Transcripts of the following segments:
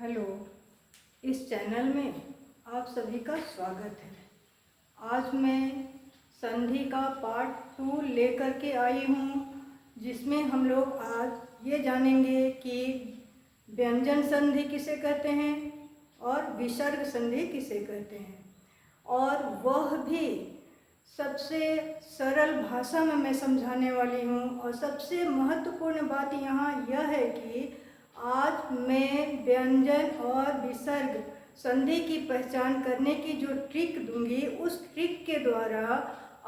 Hello, इस channel में आप सभी का स्वागत है। आज मैं संधि का पार्ट 2 लेकर के आई हूँ, जिसमें हम लोग आज ये जानेंगे कि व्यंजन संधि किसे कहते हैं और विसर्ग संधि किसे कहते हैं, और वह भी सबसे सरल भाषा में मैं समझाने वाली हूँ। और सबसे महत्वपूर्ण बात यहाँ यह है कि आज मैं व्यंजन और विसर्ग संधि की पहचान करने की जो ट्रिक दूंगी, उस ट्रिक के द्वारा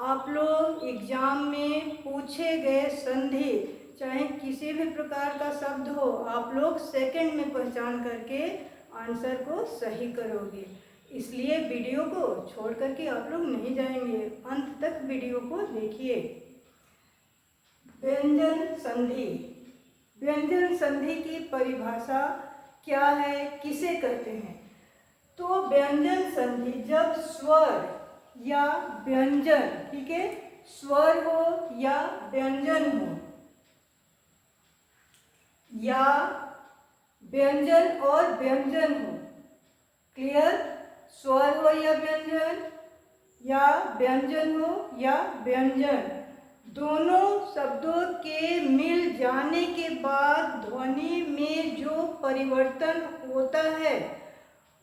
आप लोग एग्जाम में पूछे गए संधि, चाहे किसी भी प्रकार का शब्द हो, आप लोग सेकंड में पहचान करके आंसर को सही करोगे। इसलिए वीडियो को छोड़ करके आप लोग नहीं जाएंगे, अंत तक वीडियो को देखिए। व्यंजन संधि, व्यंजन संधि की परिभाषा क्या है, किसे कहते हैं? तो व्यंजन संधि जब स्वर या व्यंजन, ठीक है, स्वर हो या व्यंजन हो, या व्यंजन और व्यंजन हो, क्लियर? स्वर हो या व्यंजन, या व्यंजन हो या व्यंजन, दोनों शब्दों के मिल जाने के बाद ध्वनि में जो परिवर्तन होता है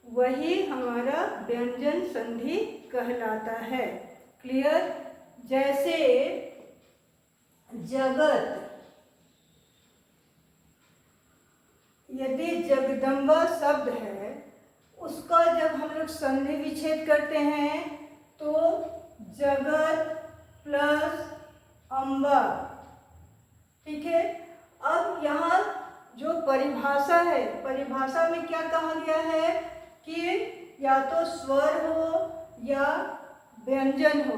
वही हमारा व्यंजन संधि कहलाता है। क्लियर? जैसे जगत, यदि जगदम्बा शब्द है, उसका जब हम लोग संधि विच्छेद करते हैं तो जगत प्लस अम्बा, ठीक है। अब यहाँ जो परिभाषा है, परिभाषा में क्या कहा गया है कि या तो स्वर हो या व्यंजन हो,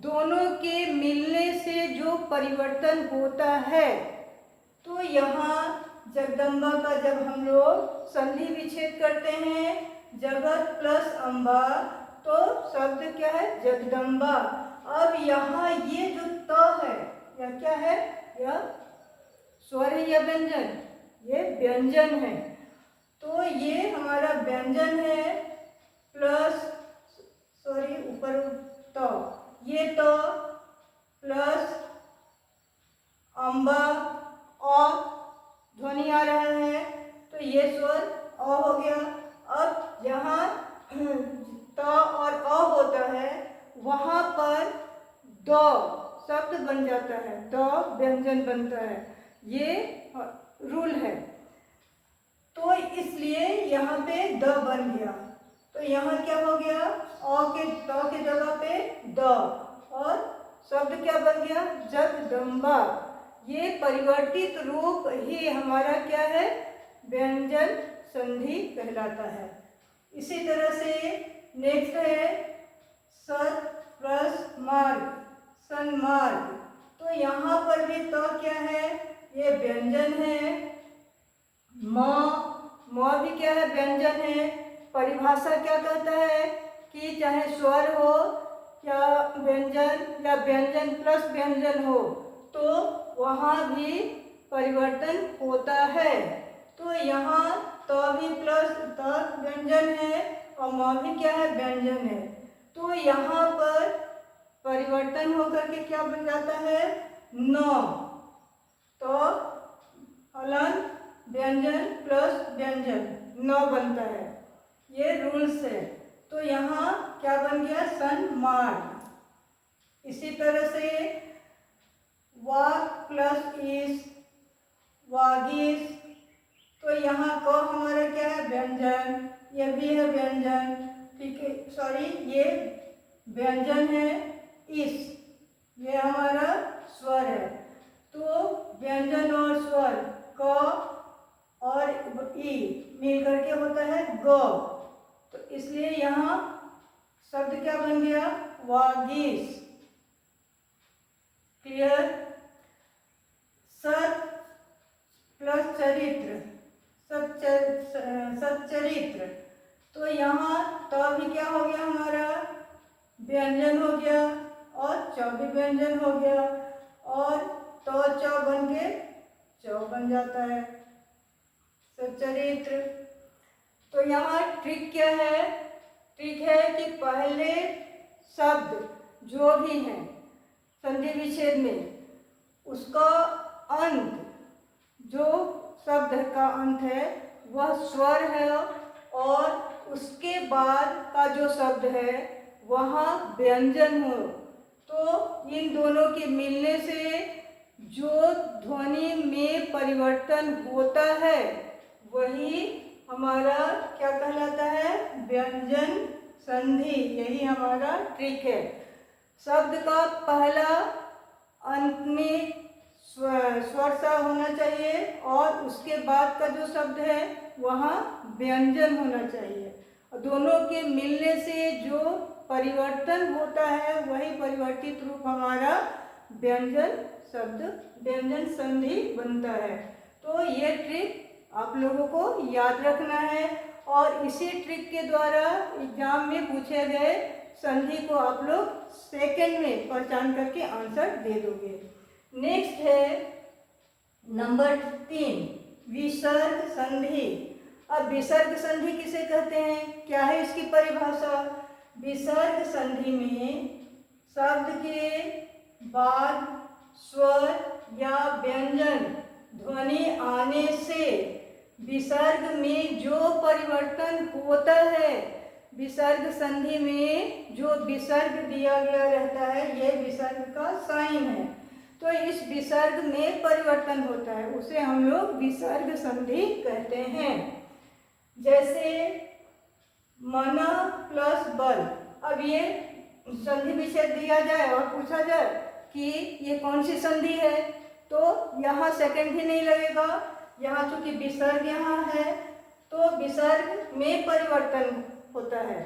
दोनों के मिलने से जो परिवर्तन होता है, तो यहाँ जगदम्बा का जब हम लोग संधि विच्छेद करते हैं जगत प्लस अम्बा, तो शब्द क्या है? जगदम्बा। अब यहाँ ये जो त है, यह क्या है? यह स्वर है या व्यंजन? ये व्यंजन है, तो ये हमारा व्यंजन है प्लस, सॉरी ऊपर त, ये त प्लस अम्बा, अ ध्वनि आ रहा है तो ये स्वर अ हो गया। अब जहाँ त और अ होता है वहाँ पर द शब्द बन जाता है, द व्यंजन बनता है, ये रूल है। तो इसलिए यहाँ पे द बन गया, तो यहाँ क्या हो गया? अ के त के जगह पे द, और शब्द क्या बन गया? जगदम्बा। ये परिवर्तित रूप ही हमारा क्या है? व्यंजन संधि कहलाता है। इसी तरह से नेक्स्ट है सत प्लस मार्ग, सन्मार्ग। तो यहाँ पर भी तो क्या है? ये व्यंजन है। म भी क्या है? व्यंजन है। परिभाषा क्या कहता है कि चाहे स्वर हो या व्यंजन, या व्यंजन प्लस व्यंजन हो, तो वहाँ भी परिवर्तन होता है। तो यहाँ त भी प्लस त व्यंजन है और म भी क्या है? व्यंजन है। तो यहाँ पर परिवर्तन होकर के क्या बन जाता है? न, तो हलन व्यंजन प्लस व्यंजन न बनता है, ये रूल्स है। तो यहाँ क्या बन गया? सन्मार्ग। इसी तरह से वाग प्लस इस, वागीस। तो यहाँ क हमारा क्या है? व्यंजन, ये भी है व्यंजन, ठीक है, सॉरी ये व्यंजन है। इस, ये हमारा स्वर है। तो व्यंजन और स्वर क और ई मिल करके होता है ग, तो इसलिए यहाँ शब्द क्या बन गया? वागीस। क्लियर? सत प्लस चरित्र, सच्चरित्र। तो यहाँ तो भी क्या हो गया? हमारा व्यंजन हो गया, और च भी व्यंजन हो गया, और तो च बन के च बन जाता है, सच्चरित्र। तो यहाँ ट्रिक क्या है? ट्रिक है कि पहले शब्द जो भी है संधि विच्छेद में, उसका अंत, जो शब्द का अंत है वह स्वर है, और उसके बाद का जो शब्द है वहाँ व्यंजन हो। तो इन दोनों के मिलने से जो ध्वनि में परिवर्तन होता है वही हमारा क्या कहलाता है? व्यंजन संधि। यही हमारा ट्रिक है। शब्द का पहला अंत में स्वर सा होना चाहिए, और उसके बाद का जो शब्द है वहाँ व्यंजन होना चाहिए, और दोनों के मिलने से जो परिवर्तन होता है वही परिवर्तित रूप हमारा व्यंजन शब्द, व्यंजन संधि बनता है। तो ये ट्रिक आप लोगों को याद रखना है, और इसी ट्रिक के द्वारा एग्जाम में पूछे गए संधि को आप लोग सेकंड में पहचान करके आंसर दे दोगे। नेक्स्ट है नंबर 3, विसर्ग संधि। अब विसर्ग संधि किसे कहते हैं? क्या है इसकी परिभाषा? विसर्ग संधि में शब्द के बाद स्वर या व्यंजन ध्वनि आने से विसर्ग में जो परिवर्तन होता है, विसर्ग संधि में जो विसर्ग दिया गया रहता है, यह विसर्ग का साइन है। तो इस विसर्ग में परिवर्तन होता है, उसे हम लोग विसर्ग संधि कहते हैं। जैसे मन प्लस बल। अब ये संधि विच्छेद दिया जाए और पूछा जाए कि ये कौन सी संधि है, तो यहाँ सेकंड भी नहीं लगेगा। यहाँ चूंकि विसर्ग यहाँ है तो विसर्ग में परिवर्तन होता है,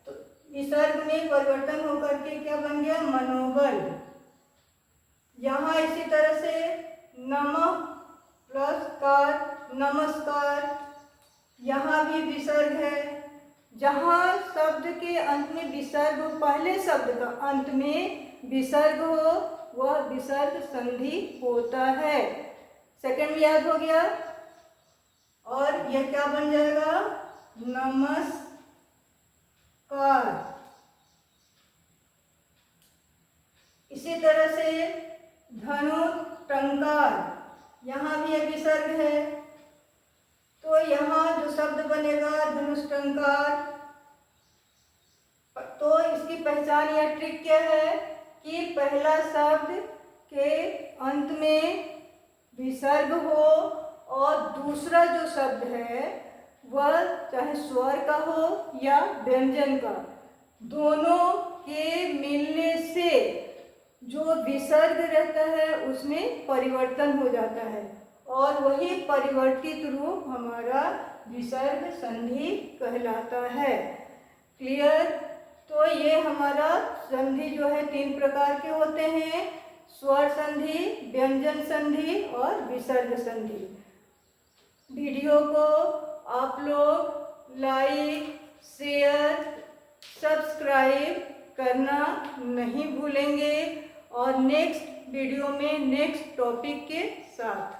तो विसर्ग में परिवर्तन होकर के क्या बन गया? मनोबल। यहाँ इसी तरह से नमः प्लस कार, नमस्कार, यहाँ भी विसर्ग है। जहाँ शब्द के अंत में विसर्ग हो, पहले शब्द का अंत में विसर्ग हो, वह विसर्ग संधि होता है। सेकंड भी याद हो गया, और यह क्या बन जाएगा? नमस्कार। इसी तरह से धनु टंकार, यहाँ भी एक विसर्ग है, तो यहाँ जो शब्द बनेगा धनुष टंकार। तो इसकी पहचान या ट्रिक क्या है कि पहला शब्द के अंत में विसर्ग हो, और दूसरा जो शब्द है वह चाहे स्वर का हो या व्यंजन का, दोनों के मिलने से जो विसर्ग रहता है उसमें परिवर्तन हो जाता है, और वही परिवर्तित रूप हमारा विसर्ग संधि कहलाता है। क्लियर? तो ये हमारा संधि जो है 3 प्रकार के होते हैं: स्वर संधि, व्यंजन संधि और विसर्ग संधि। वीडियो को आप लोग लाइक, शेयर, सब्सक्राइब करना नहीं भूलेंगे, और नेक्स्ट वीडियो में नेक्स्ट टॉपिक के साथ